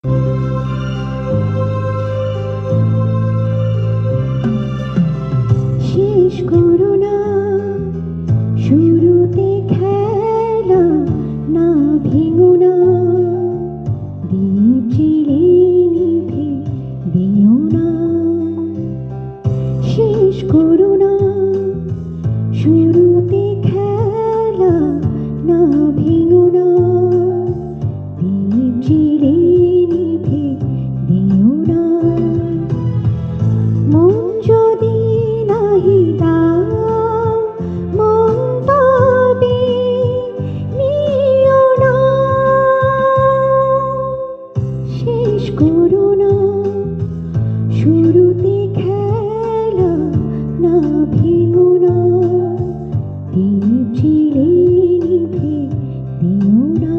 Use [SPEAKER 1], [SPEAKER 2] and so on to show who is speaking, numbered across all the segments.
[SPEAKER 1] শেষ করো না শুরুতে খেলা, না ভেঙো না দীপ জ্বেলে নিভে দিও না। শেষ করো না শুরুতে খেলা, না ভেঙো না দীপ জ্বেলে নিভে দিও না। মন যদি নাহি দাও মন তবে নিও না। শেষ করো না শুরুতে খেলা, না ভেঙো না দীপ জ্বেলে নিভে দিও না।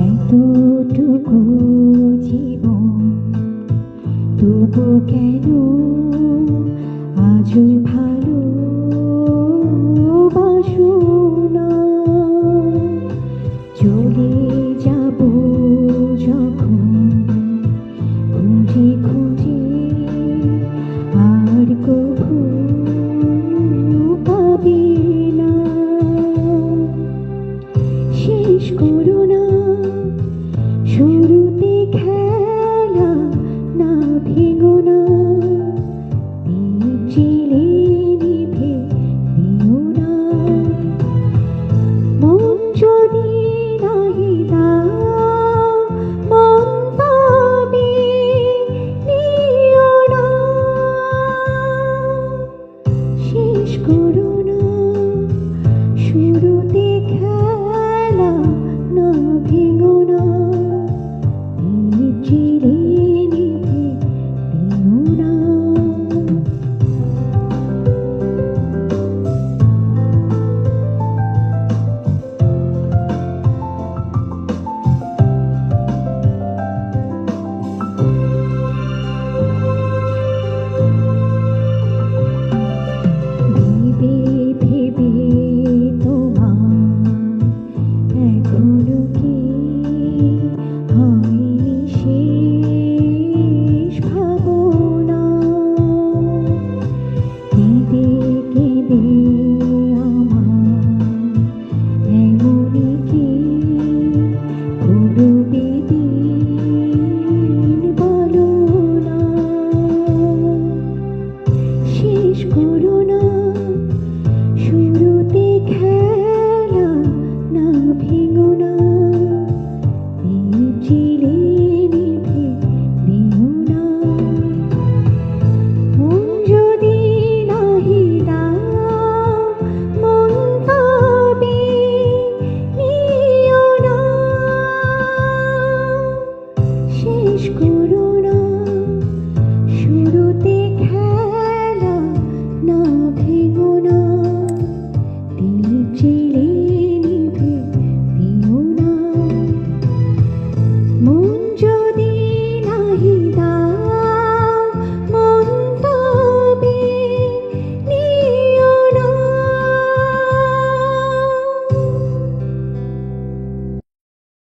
[SPEAKER 1] এতটুকু জীবন তবু কেন আজও ভালোবাসো না। চলে যাব যখন খুঁজে খুঁজে আর কভু পাবে না। শেষ করো